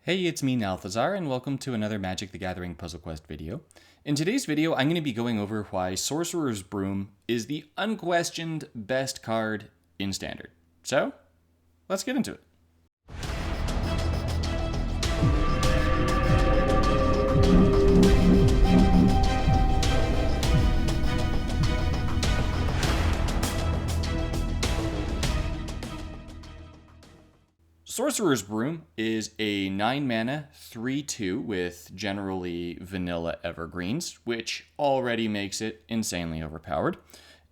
Hey, it's me, Nalthazar, and welcome to another Magic the Gathering Puzzle Quest video. In today's video, I'm going to be going over why Sorcerer's Broom is the unquestioned best card in Standard. So, let's get into it. Sorcerer's Broom is a 9 mana 3/2 with generally vanilla evergreens, which already makes it insanely overpowered,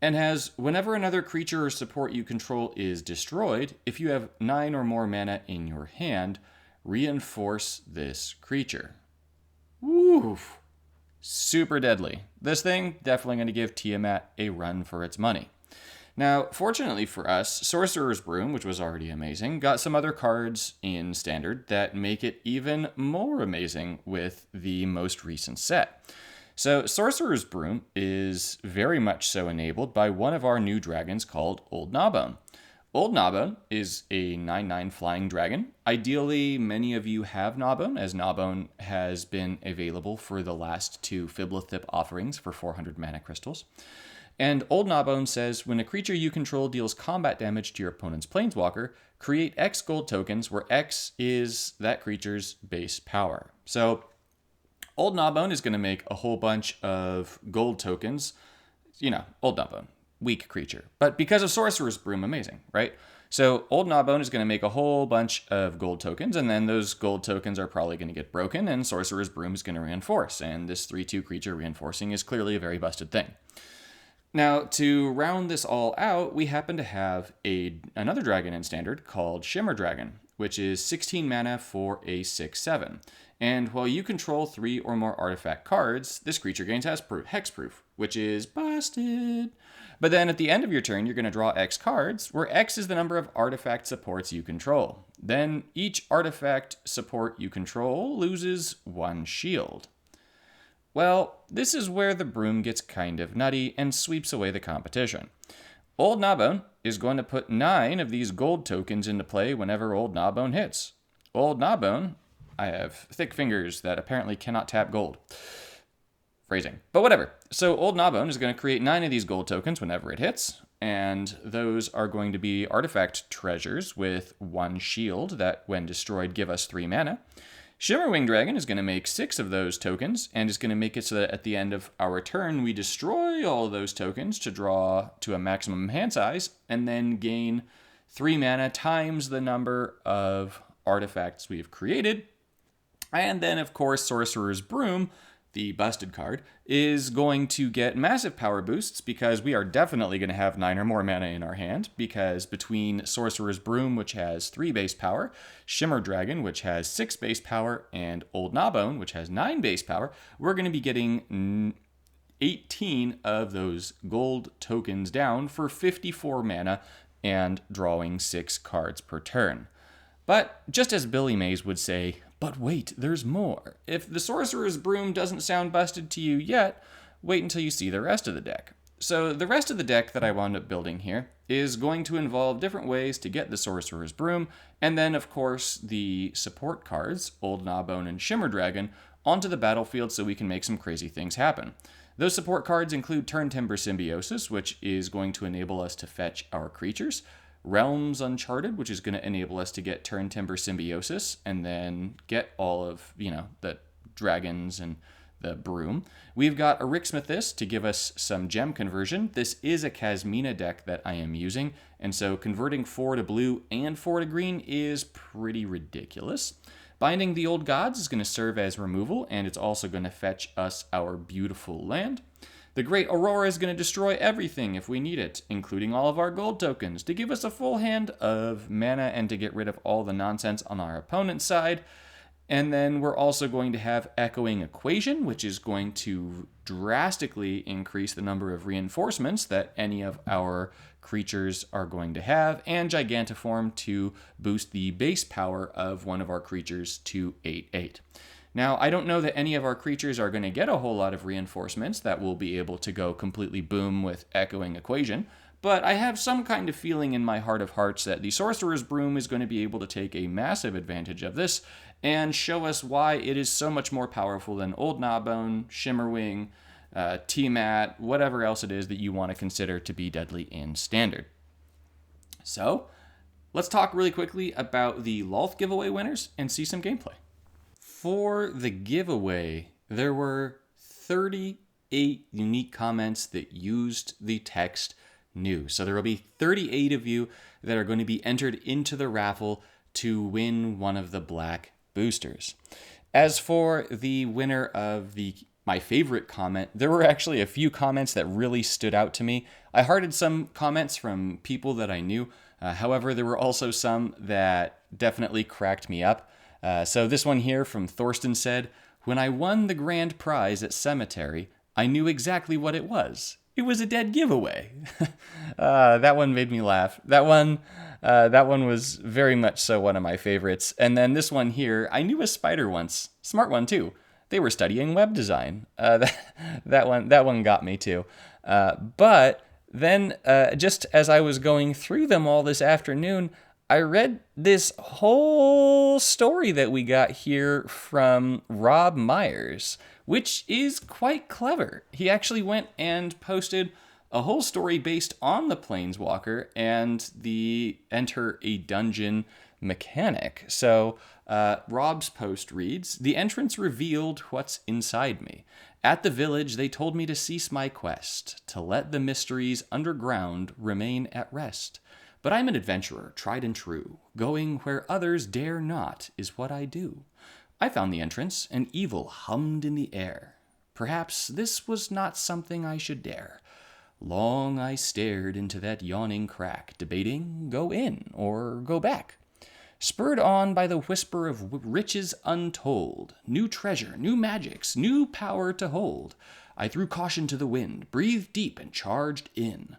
and has whenever another creature or support you control is destroyed, if you have 9 or more mana in your hand, reinforce this creature. Woof! Super deadly. This thing definitely going to give Tiamat a run for its money. Now, fortunately for us, Sorcerer's Broom, which was already amazing, got some other cards in Standard that make it even more amazing with the most recent set. So, Sorcerer's Broom is very much so enabled by one of our new dragons called Old Gnawbone. Old Gnawbone is a 9/9 flying dragon. Ideally, many of you have Gnawbone, as Gnawbone has been available for the last 2 Fiblothip offerings for 400 mana crystals. And Old Gnawbone says, when a creature you control deals combat damage to your opponent's planeswalker, create X gold tokens where X is that creature's base power. So Old Gnawbone is going to make a whole bunch of gold tokens. You know, Old Gnawbone, weak creature. But because of Sorcerer's Broom, amazing, right? So Old Gnawbone is going to make a whole bunch of gold tokens, and then those gold tokens are probably going to get broken, and Sorcerer's Broom is going to reinforce. And this 3/2 creature reinforcing is clearly a very busted thing. Now, to round this all out, we happen to have another dragon in Standard called Shimmer Dragon, which is 16 mana for a 6/7. And while you control 3 or more artifact cards, this creature gains hexproof, which is busted. But then at the end of your turn, you're going to draw X cards, where X is the number of artifact supports you control. Then each artifact support you control loses 1 shield. Well, this is where the Broom gets kind of nutty and sweeps away the competition. Old Gnawbone is going to put 9 of these gold tokens into play whenever Old Gnawbone hits. Old Gnawbone, I have thick fingers that apparently cannot tap gold. Phrasing. But whatever. So Old Gnawbone is going to create 9 of these gold tokens whenever it hits, and those are going to be artifact treasures with 1 shield that, when destroyed, give us 3 mana. Shimmerwing Dragon is going to make 6 of those tokens, and is going to make it so that at the end of our turn, we destroy all of those tokens to draw to a maximum hand size, and then gain 3 mana times the number of artifacts we've created. And then, of course, Sorcerer's Broom, the busted card, is going to get massive power boosts because we are definitely going to have 9 or more mana in our hand, because between Sorcerer's Broom, which has 3 base power, Shimmer Dragon, which has 6 base power, and Old Gnawbone, which has 9 base power, we're going to be getting 18 of those gold tokens down for 54 mana and drawing 6 cards per turn. But just as Billy Mays would say, but wait, there's more. If the Sorcerer's Broom doesn't sound busted to you yet, wait until you see the rest of the deck. So the rest of the deck that I wound up building here is going to involve different ways to get the Sorcerer's Broom, and then, of course, the support cards, Old Gnawbone and Shimmer Dragon, onto the battlefield so we can make some crazy things happen. Those support cards include Turn Timber Symbiosis, which is going to enable us to fetch our creatures, Realms Uncharted, which is going to enable us to get Turn Timber Symbiosis and then get all of, the dragons and the Broom. We've got Arixmethys to give us some gem conversion. This is a Kasmina deck that I am using, and so converting 4 to blue and 4 to green is pretty ridiculous. Binding the Old Gods is going to serve as removal, and it's also going to fetch us our beautiful land. The Great Aurora is going to destroy everything if we need it, including all of our gold tokens, to give us a full hand of mana and to get rid of all the nonsense on our opponent's side. And then we're also going to have Echoing Equation, which is going to drastically increase the number of reinforcements that any of our creatures are going to have, and Gigantiform to boost the base power of one of our creatures to 8/8. Now, I don't know that any of our creatures are going to get a whole lot of reinforcements that will be able to go completely boom with Echoing Equation, but I have some kind of feeling in my heart of hearts that the Sorcerer's Broom is going to be able to take a massive advantage of this and show us why it is so much more powerful than Old Gnawbone, Shimmerwing, T-Mat, whatever else it is that you want to consider to be deadly in Standard. So, let's talk really quickly about the Lolth giveaway winners and see some gameplay. For the giveaway, there were 38 unique comments that used the text new. So there will be 38 of you that are going to be entered into the raffle to win one of the black boosters. As for the winner of my favorite comment, there were actually a few comments that really stood out to me. I hearted some comments from people that I knew. However, there were also some that definitely cracked me up. So this one here from Thorsten said, "When I won the grand prize at Cemetery, I knew exactly what it was. It was a dead giveaway." That one made me laugh. That one was very much so one of my favorites. And then this one here, "I knew a spider once. Smart one too. They were studying web design." That one got me too. But then, just as I was going through them all this afternoon, I read this whole story that we got here from Rob Myers, which is quite clever. He actually went and posted a whole story based on the Planeswalker and the enter a dungeon mechanic. So Rob's post reads, "The entrance revealed what's inside me. At the village, they told me to cease my quest, to let the mysteries underground remain at rest. But I'm an adventurer, tried and true. Going where others dare not is what I do. I found the entrance, and evil hummed in the air. Perhaps this was not something I should dare. Long I stared into that yawning crack, debating go in or go back. Spurred on by the whisper of riches untold, new treasure, new magics, new power to hold, I threw caution to the wind, breathed deep and charged in.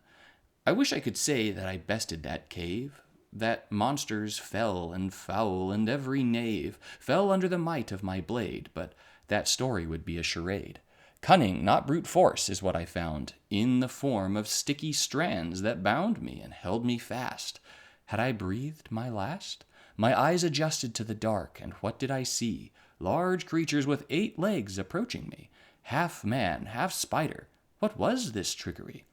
I wish I could say that I bested that cave, that monsters fell and foul, and every knave fell under the might of my blade, but that story would be a charade. Cunning, not brute force, is what I found, in the form of sticky strands that bound me and held me fast. Had I breathed my last? My eyes adjusted to the dark, and what did I see? Large creatures with 8 legs approaching me, half man, half spider. What was this trickery?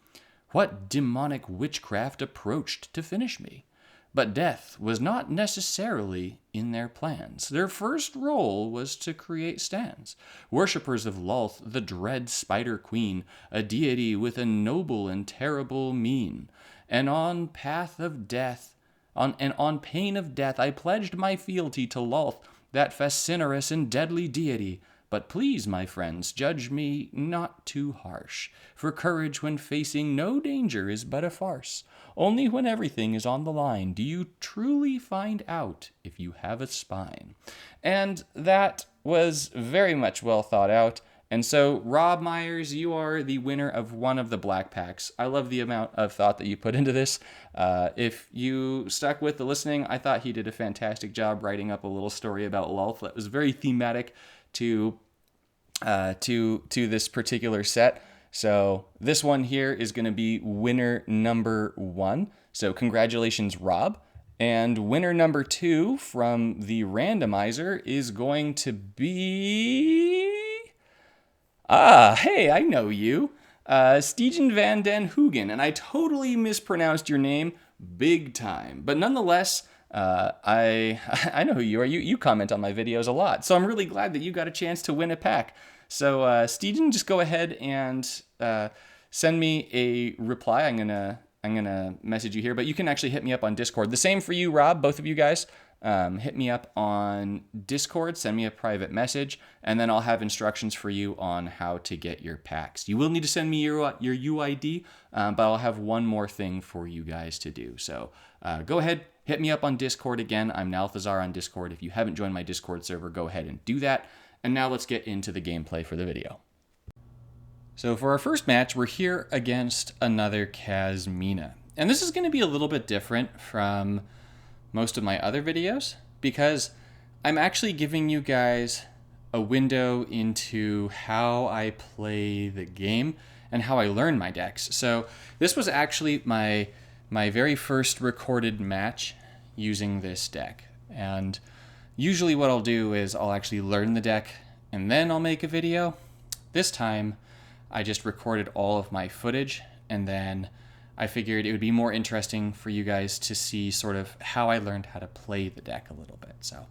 What demonic witchcraft approached to finish me? But death was not necessarily in their plans. Their first role was to create stands. Worshippers of Lolth, the dread spider queen, a deity with a noble and terrible mien. And on path of death, on pain of death, I pledged my fealty to Lolth, that fascinerous and deadly deity. But please, my friends, judge me not too harsh, for courage when facing no danger is but a farce. Only when everything is on the line do you truly find out if you have a spine." And that was very much well thought out. And so, Rob Myers, you are the winner of one of the black packs. I love the amount of thought that you put into this. If you stuck with the listening, I thought he did a fantastic job writing up a little story about Lolth that was very thematic to this particular set. So this one here is going to be winner number 1. So congratulations, Rob. And winner number 2 from the randomizer is going to be... hey, I know you. Stegen van den Hoogen. And I totally mispronounced your name big time. But nonetheless... I know who you are. You comment on my videos a lot, so I'm really glad that you got a chance to win a pack. So, Stegen, just go ahead and send me a reply. I'm gonna message you here, but you can actually hit me up on Discord. The same for you, Rob. Both of you guys, hit me up on Discord. Send me a private message, and then I'll have instructions for you on how to get your packs. You will need to send me your UID, but I'll have one more thing for you guys to do. So, go ahead. Hit me up on Discord again. I'm Nalthazar on Discord. If you haven't joined my Discord server, go ahead and do that. And now let's get into the gameplay for the video. So for our first match, we're here against another Kazmina. And this is going to be a little bit different from most of my other videos because I'm actually giving you guys a window into how I play the game and how I learn my decks. So this was actually my very first recorded match using this deck. And usually what I'll do is I'll actually learn the deck and then I'll make a video. This time I just recorded all of my footage, and then I figured it would be more interesting for you guys to see sort of how I learned how to play the deck a little bit. So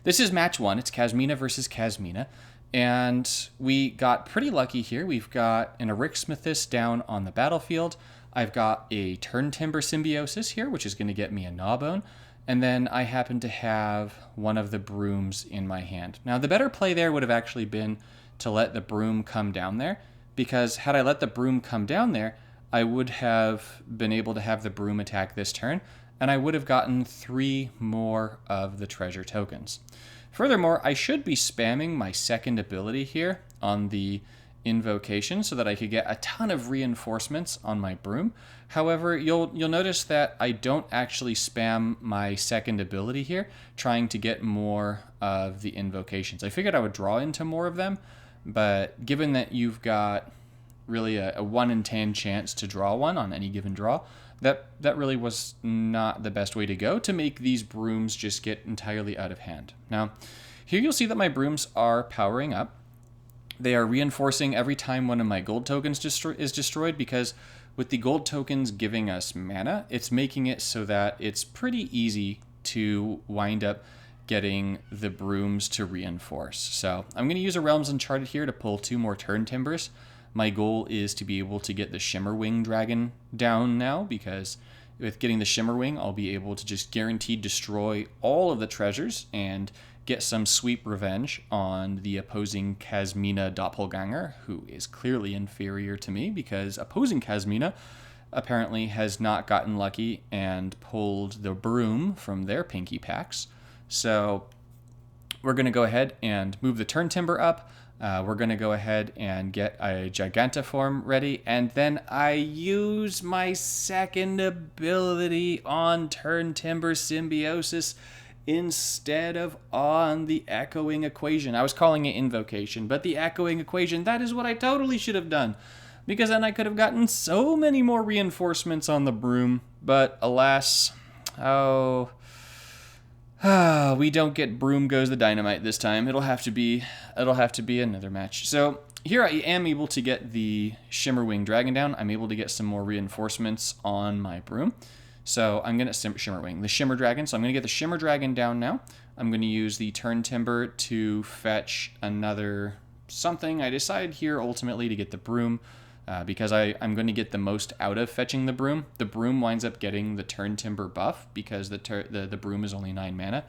this is match 1. It's Kasmina versus Kasmina. And we got pretty lucky here. We've got an Eryximethus down on the battlefield. I've got a Turn Timber Symbiosis here, which is going to get me a Gnawbone. And then I happen to have one of the Brooms in my hand. Now, the better play there would have actually been to let the Broom come down there, because had I let the Broom come down there, I would have been able to have the Broom attack this turn, and I would have gotten 3 more of the treasure tokens. Furthermore, I should be spamming my second ability here on the invocation so that I could get a ton of reinforcements on my Broom. However, you'll notice that I don't actually spam my second ability here, trying to get more of the invocations. I figured I would draw into more of them, but given that you've got really a 1 in 10 chance to draw one on any given draw, that really was not the best way to go to make these Brooms just get entirely out of hand. Now, here you'll see that my Brooms are powering up. They are reinforcing every time one of my gold tokens is destroyed, because with the gold tokens giving us mana, it's making it so that it's pretty easy to wind up getting the Brooms to reinforce. So I'm going to use a Realms Uncharted here to pull 2 more Turn Timbers. My goal is to be able to get the Shimmer Wing Dragon down now, because with getting the Shimmer Wing, I'll be able to just guaranteed destroy all of the treasures and get some sweet revenge on the opposing Kasmina doppelganger, who is clearly inferior to me, because opposing Kasmina apparently has not gotten lucky and pulled the Broom from their pinky packs. So we're going to go ahead and move the Turn Timber up. We're going to go ahead and get a Gigantiform ready, and then I use my second ability on Turn Timber Symbiosis instead of on the Echoing Equation. I was calling it Invocation, but the Echoing Equation, that is what I totally should have done, because then I could have gotten so many more reinforcements on the Broom, but alas, we don't get Broom Goes the Dynamite this time. It'll have to be another match. So here I am able to get the Shimmer Wing Dragon down. I'm able to get some more reinforcements on my Broom. So I'm going to Shimmer Wing, the Shimmer Dragon. So I'm going to get the Shimmer Dragon down now. I'm going to use the Turn Timber to fetch another something. I decided here ultimately to get the Broom, because I'm going to get the most out of fetching the Broom. The Broom winds up getting the Turn Timber buff because the Broom is only 9 mana.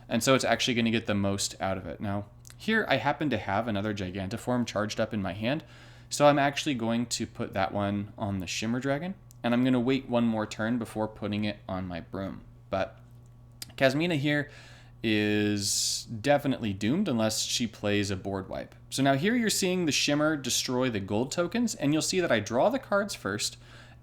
And so it's actually going to get the most out of it. Now, here I happen to have another Gigantiform charged up in my hand. So I'm actually going to put that one on the Shimmer Dragon. And I'm going to wait 1 more turn before putting it on my Broom. But Kasmina here is definitely doomed unless she plays a board wipe. So now here you're seeing the Shimmer destroy the gold tokens, and you'll see that I draw the cards first,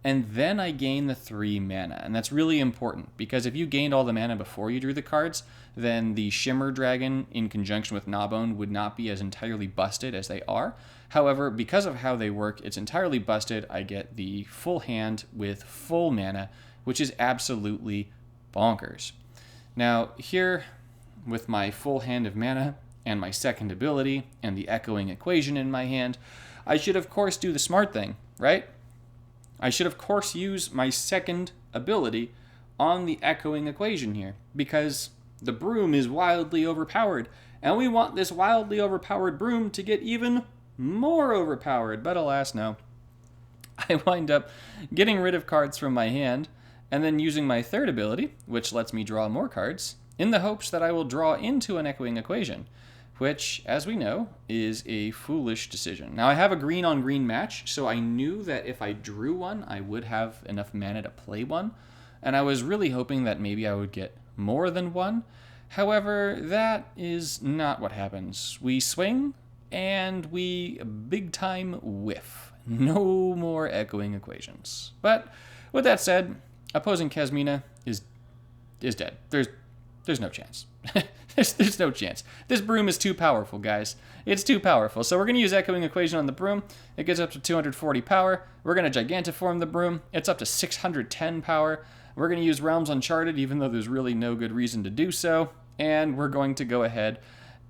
and then I gain the 3 mana. And that's really important, because if you gained all the mana before you drew the cards, then the Shimmer Dragon in conjunction with Gnawbone would not be as entirely busted as they are. However, because of how they work, it's entirely busted. I get the full hand with full mana, which is absolutely bonkers. Now here, with my full hand of mana and my second ability and the Echoing Equation in my hand, I should of course do the smart thing, right? I should of course use my second ability on the Echoing Equation here, because the Broom is wildly overpowered, and we want this wildly overpowered Broom to get even more overpowered, but alas no. I wind up getting rid of cards from my hand and then using my third ability, which lets me draw more cards, in the hopes that I will draw into an Echoing Equation, which, as we know, is a foolish decision. Now, I have a green on green match, so I knew that if I drew one, I would have enough mana to play one, and I was really hoping that maybe I would get more than one. However, that is not what happens. We swing, and we big-time whiff. No more Echoing Equations. But with that said, opposing Kasmina is dead. There's no chance. there's no chance. This broom is too powerful, guys. It's too powerful. So we're going to use Echoing Equation on the broom. It gets up to 240 power. We're going to Gigantiform the broom. It's up to 610 power. We're going to use Realms Uncharted, even though there's really no good reason to do so. And we're going to go ahead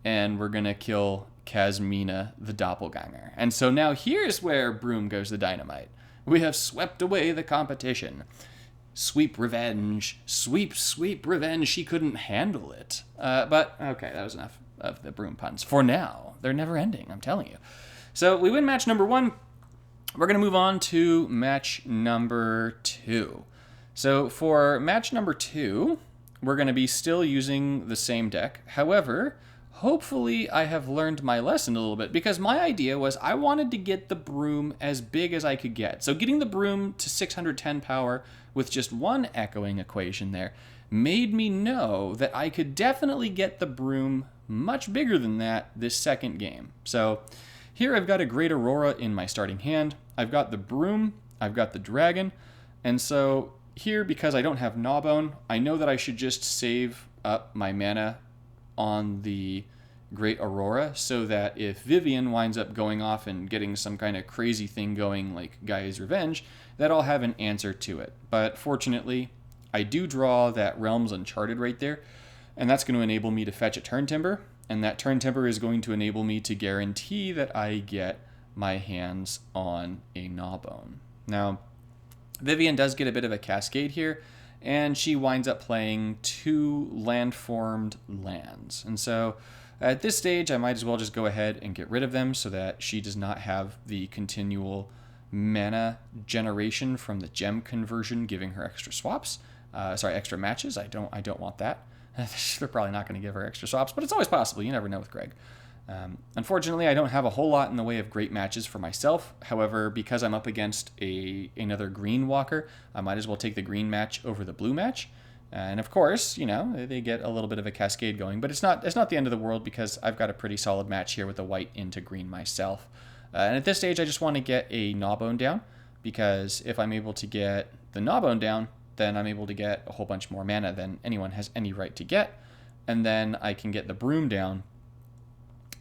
and we're going to kill Kasmina, the doppelganger. And so now here's where Broom goes the dynamite. We have swept away the competition. Sweep revenge. Sweep, sweep revenge. She couldn't handle it. But, okay, that was enough of the Broom puns. For now. They're never ending, I'm telling you. So we win match number 1. We're going to move on to match number 2. So for match number 2, we're going to be still using the same deck. However, hopefully I have learned my lesson a little bit, because my idea was I wanted to get the broom as big as I could get. So getting the broom to 610 power with just one Echoing Equation there made me know that I could definitely get the broom much bigger than that this second game. So here I've got a Great Aurora in my starting hand. I've got the broom, I've got the dragon, and so here, because I don't have Gnawbone, I know that I should just save up my mana on the Great Aurora so that if Vivian winds up going off and getting some kind of crazy thing going like Gaia's Revenge, that I'll have an answer to it. But fortunately, I do draw that Realms Uncharted right there, and that's going to enable me to fetch a Turn Timber, and that Turn Timber is going to enable me to guarantee that I get my hands on a Gnawbone. Now, Vivian does get a bit of a cascade here, and she winds up playing 2 land-formed lands. And so at this stage, I might as well just go ahead and get rid of them so that she does not have the continual mana generation from the gem conversion giving her extra swaps. Extra matches. I don't want that. They're probably not going to give her extra swaps, but it's always possible. You never know with Greg. Unfortunately, I don't have a whole lot in the way of great matches for myself. However, because I'm up against another green walker, I might as well take the green match over the blue match. And of course, you know, they get a little bit of a cascade going, but it's not the end of the world because I've got a pretty solid match here with the white into green myself. And at this stage, I just want to get a Gnawbone down, because if I'm able to get the Gnawbone down, then I'm able to get a whole bunch more mana than anyone has any right to get. And then I can get the broom down,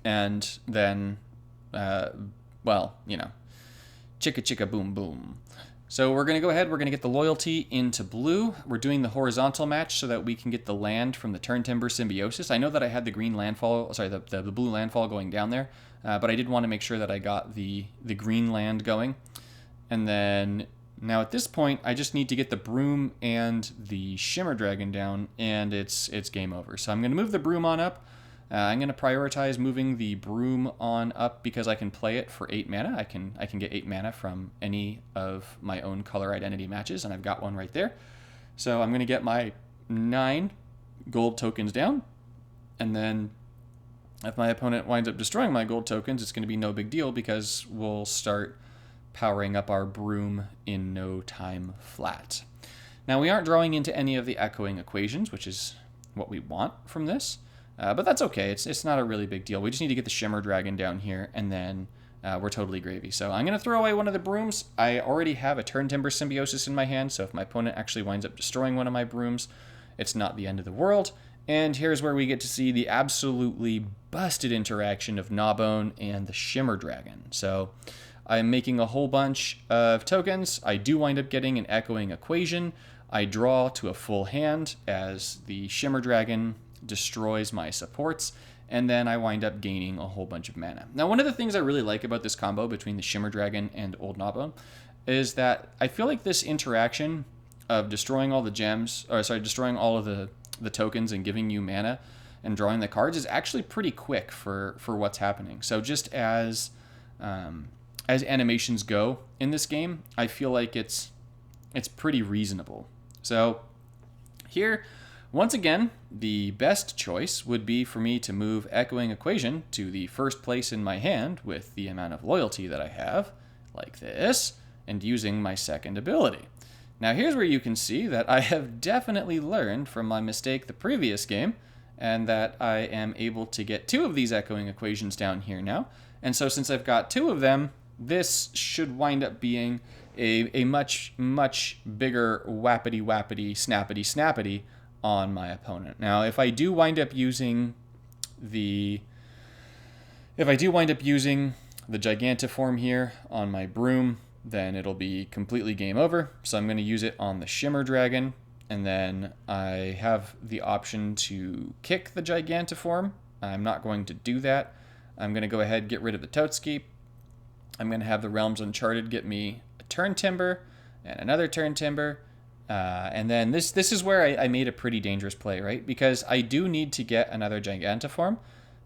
and then, well, you know, chicka chicka boom boom. So we're going to go ahead, we're going to get the loyalty into blue. We're doing the horizontal match so that we can get the land from the Turn Timber Symbiosis. I know that I had the green landfall, sorry, the blue landfall going down there, but I did want to make sure that I got the green land going. And then now at this point, I just need to get the broom and the Shimmer Dragon down, and it's game over. So I'm going to move the broom on up. I'm going to prioritize moving the broom on up because I can play it for 8 mana. I can get 8 mana from any of my own color identity matches, and I've got one right there. So I'm going to get my 9 gold tokens down, and then if my opponent winds up destroying my gold tokens, it's going to be no big deal because we'll start powering up our broom in no time flat. Now, we aren't drawing into any of the Echoing Equations, which is what we want from this. But that's okay. It's not a really big deal. We just need to get the Shimmer Dragon down here, and then we're totally gravy. So I'm going to throw away one of the brooms. I already have a Turn Timber Symbiosis in my hand, so if my opponent actually winds up destroying one of my brooms, it's not the end of the world. And here's where we get to see the absolutely busted interaction of Gnawbone and the Shimmer Dragon. So I'm making a whole bunch of tokens. I do wind up getting an Echoing Equation. I draw to a full hand as the Shimmer Dragon destroys my supports, and then I wind up gaining a whole bunch of mana. Now, one of the things I really like about this combo between the Shimmer Dragon and Old Gnawbone is that I feel like this interaction of destroying all the gems, destroying all of the tokens and giving you mana and drawing the cards is actually pretty quick for what's happening. So just as animations go in this game, I feel like it's pretty reasonable. So here, once again, the best choice would be for me to move Echoing Equation to the first place in my hand with the amount of loyalty that I have, like this, and using my second ability. Now here's where you can see that I have definitely learned from my mistake the previous game, and that I am able to get 2 of these Echoing Equations down here now. And so since I've got 2 of them, this should wind up being a much, much bigger whappity, snappity on my opponent. Now, if I do wind up using the Gigantiform here on my Broom, then it'll be completely game over. So I'm going to use it on the Shimmer Dragon, and then I have the option to kick the Gigantiform. I'm not going to do that. I'm going to go ahead and get rid of the Toadski. I'm going to have the Realms Uncharted get me a Turn Timber and another Turn Timber. And then this is where I made a pretty dangerous play, right? Because I do need to get another Gigantiform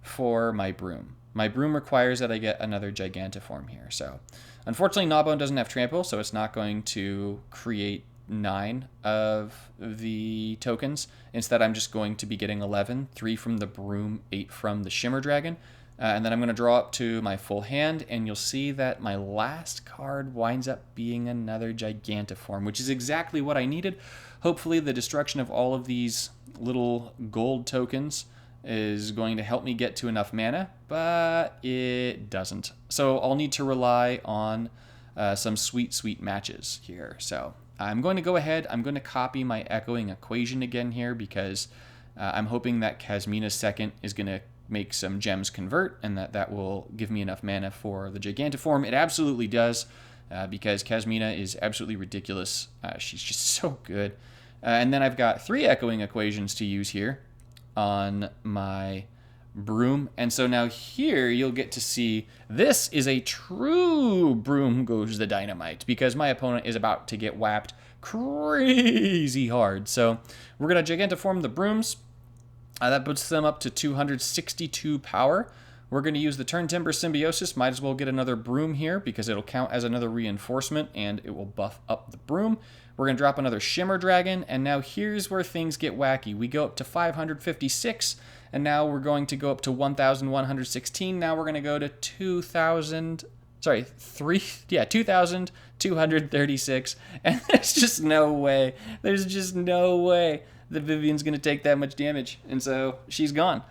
for my Broom. My Broom requires that I get another Gigantiform here. So unfortunately, Gnawbone doesn't have Trample, so it's not going to create 9 of the tokens. Instead, I'm just going to be getting 11, 3 from the Broom, 8 from the Shimmer Dragon. And then I'm going to draw up to my full hand, and you'll see that my last card winds up being another Gigantiform, which is exactly what I needed. Hopefully the destruction of all of these little gold tokens is going to help me get to enough mana, but it doesn't. So I'll need to rely on some sweet matches here. So I'm going to go ahead, I'm going to copy my Echoing Equation again here, because I'm hoping that Kasmina's second is going to make some gems convert, and that will give me enough mana for the Gigantiform. It absolutely does, because Kasmina is absolutely ridiculous. She's just so good. And then I've got 3 Echoing Equations to use here on my Broom. And so now here you'll get to see this is a true Broom goes the dynamite, because my opponent is about to get whapped crazy hard. So we're going to Gigantiform the Brooms. That puts them up to 262 power. We're going to use the Turn Timber Symbiosis. Might as well get another Broom here, because it'll count as another reinforcement, and it will buff up the Broom. We're going to drop another Shimmer Dragon, and now here's where things get wacky. We go up to 556, and now we're going to go up to 1,116. Now we're going to go to 2,236, and there's just no way that Vivian's going to take that much damage, and so she's gone.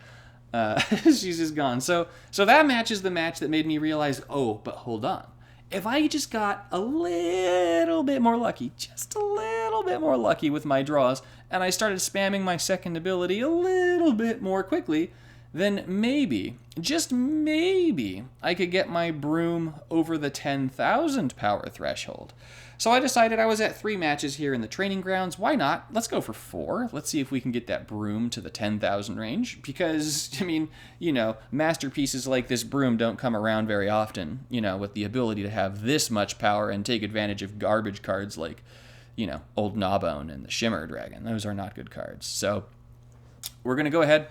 She's just gone. So that match is the match that made me realize, oh, but hold on. If I just got a little bit more lucky, just a little bit more lucky with my draws, and I started spamming my second ability a little bit more quickly, then maybe, just maybe, I could get my Broom over the 10,000 power threshold. So I decided I was at 3 matches here in the training grounds. Why not? Let's go for 4. Let's see if we can get that Broom to the 10,000 range. Because, I mean, you know, masterpieces like this Broom don't come around very often, you know, with the ability to have this much power and take advantage of garbage cards like, you know, Old Gnawbone and the Shimmer Dragon. Those are not good cards. So we're going to go ahead.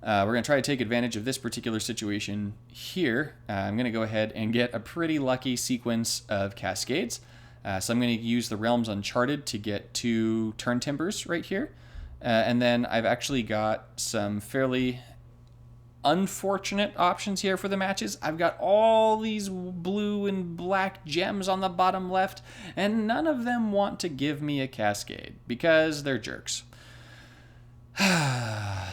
We're going to try to take advantage of this particular situation here. I'm going to go ahead and get a pretty lucky sequence of Cascades. So I'm going to use the Realms Uncharted to get 2 Turn Timbers right here. And then I've actually got some fairly unfortunate options here for the matches. I've got all these blue and black gems on the bottom left, and none of them want to give me a Cascade because they're jerks.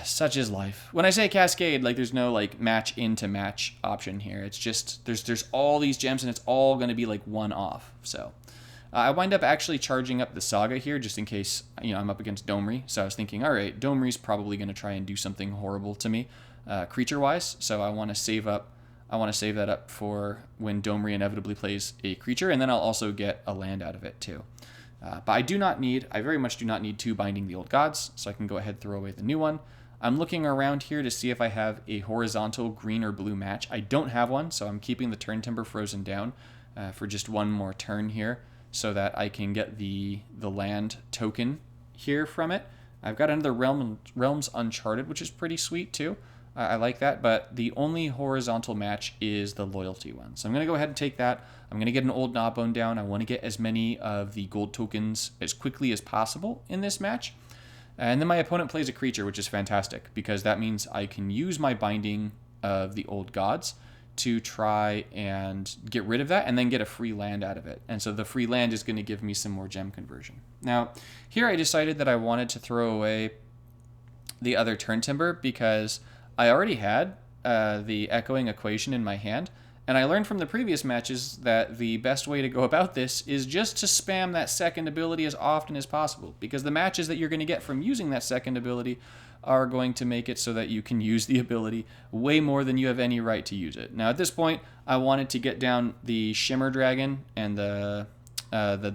Such is life. When I say Cascade, like, there's no like match into match option here. It's just there's all these gems, and it's all going to be like one off. So I wind up actually charging up the Saga here just in case, you know, I'm up against Domri. So I was thinking, all right, Domri's probably going to try and do something horrible to me, creature-wise. So I want to save that up for when Domri inevitably plays a creature, and then I'll also get a land out of it too. But I very much do not need 2 Binding the Old Gods, so I can go ahead and throw away the new one. I'm looking around here to see if I have a horizontal green or blue match. I don't have one, so I'm keeping the Turn Timber frozen down for just one more turn here, so that I can get the land token here from it. I've got another Realms Uncharted, which is pretty sweet too. I like that, but the only horizontal match is the Loyalty one. So I'm going to go ahead and take that. I'm going to get an Old Gnawbone down. I want to get as many of the gold tokens as quickly as possible in this match. And then my opponent plays a creature, which is fantastic, because that means I can use my Binding of the Old Gods to try and get rid of that and then get a free land out of it. And so the free land is going to give me some more gem conversion. Now, here I decided that I wanted to throw away the other Turn Timber because I already had the Echoing Equation in my hand, And I learned from the previous matches that the best way to go about this is just to spam that second ability as often as possible, because the matches that you're going to get from using that second ability are going to make it so that you can use the ability way more than you have any right to use it. Now, at this point, I wanted to get down the Shimmer Dragon and the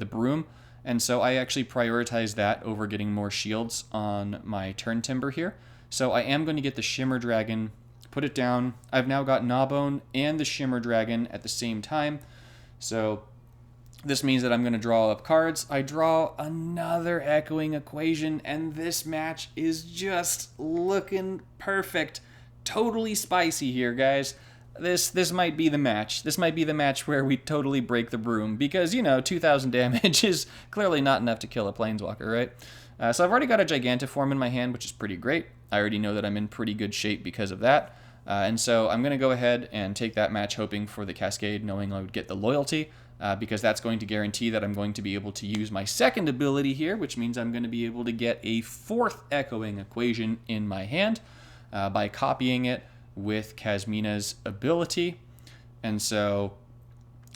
Broom, and so I actually prioritized that over getting more shields on my turn timber here. So I am going to get the Shimmer Dragon, put it down. I've now got Gnawbone and the Shimmer Dragon at the same time. So this means that I'm going to draw up cards. I draw another Echoing Equation, and this match is just looking perfect. Totally spicy here, guys. This might be the match. This might be the match where we totally break the Broom, because, 2,000 damage is clearly not enough to kill a Planeswalker, right? So I've already got a Gigantiform in my hand, which is pretty great. I already know that I'm in pretty good shape because of that. And so I'm going to go ahead and take that match, hoping for the Cascade, knowing I would get the Loyalty, because that's going to guarantee that I'm going to be able to use my second ability here, which means I'm going to be able to get a fourth Echoing Equation in my hand by copying it with Kasmina's ability. And so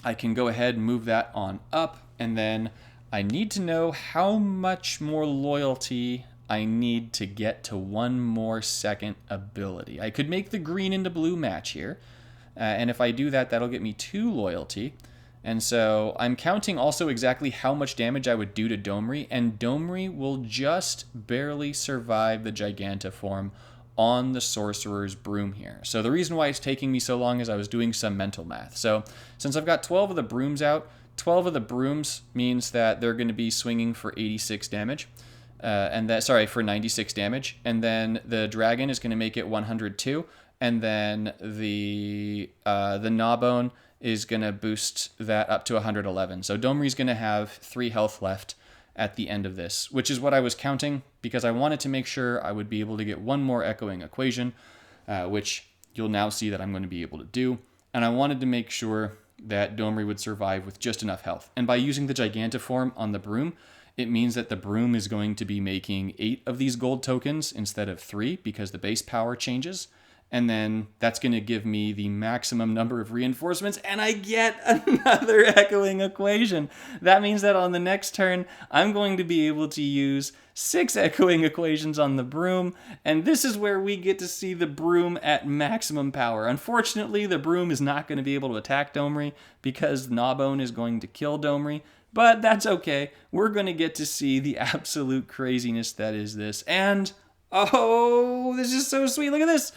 I can go ahead and move that on up, and then I need to know how much more loyalty I need to get to one more second ability. I could make the green into blue match here, and if I do that, that'll get me 2 loyalty. And so I'm counting also exactly how much damage I would do to Domri, and Domri will just barely survive the Gigantiform on the Sorcerer's Broom here. So the reason why it's taking me so long is I was doing some mental math. So since I've got 12 of the Brooms out, 12 of the Brooms means that they're going to be swinging for 86 damage. For 96 damage. And then the Dragon is going to make it 102. And then the Gnawbone is going to boost that up to 111. So Domri's going to have 3 health left at the end of this, which is what I was counting, because I wanted to make sure I would be able to get one more Echoing Equation, which you'll now see that I'm going to be able to do. And I wanted to make sure that Domri would survive with just enough health. And by using the Gigantiform on the Broom, it means that the Broom is going to be making 8 of these gold tokens instead of 3, because the base power changes. And then that's going to give me the maximum number of reinforcements, and I get another Echoing Equation. That means that on the next turn, I'm going to be able to use 6 Echoing Equations on the Broom, and this is where we get to see the Broom at maximum power. Unfortunately, the Broom is not going to be able to attack Domri, because Gnawbone is going to kill Domri, but that's okay. We're going to get to see the absolute craziness that is this. And, oh, this is so sweet. Look at this.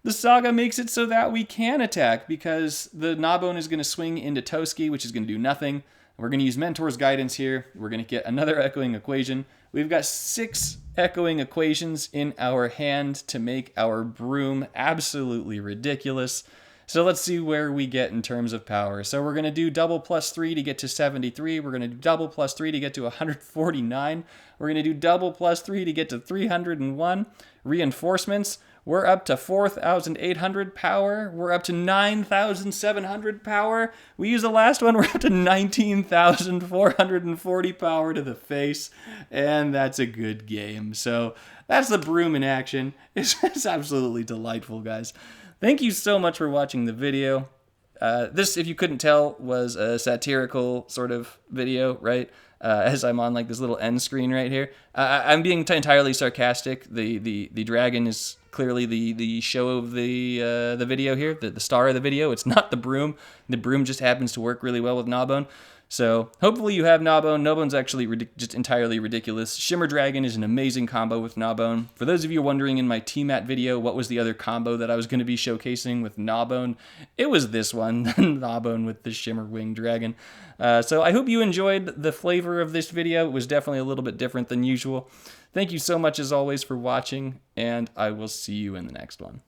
The Saga makes it so that we can attack, because the Gnawbone is going to swing into Toski, which is going to do nothing. We're going to use Mentor's Guidance here. We're going to get another Echoing Equation. We've got 6 Echoing Equations in our hand to make our Broom absolutely ridiculous. So let's see where we get in terms of power. So we're going to do double +3 to get to 73. We're going to do double +3 to get to 149. We're going to do double +3 to get to 301. Reinforcements. We're up to 4,800 power. We're up to 9,700 power. We use the last one. We're up to 19,440 power to the face. And that's a good game. So that's the Broom in action. It's absolutely delightful, guys. Thank you so much for watching the video. This, if you couldn't tell, was a satirical sort of video, right? As I'm on like this little end screen right here. I'm being entirely sarcastic. The dragon is clearly the show of the video here, the star of the video. It's not the Broom. The Broom just happens to work really well with Gnawbone. So hopefully you have Gnawbone. Gnawbone's actually just entirely ridiculous. Shimmer Dragon is an amazing combo with Gnawbone. For those of you wondering in my TMAT video what was the other combo that I was going to be showcasing with Gnawbone, it was this one, Gnawbone with the Shimmer Winged Dragon. So I hope you enjoyed the flavor of this video. It was definitely a little bit different than usual. Thank you so much as always for watching, and I will see you in the next one.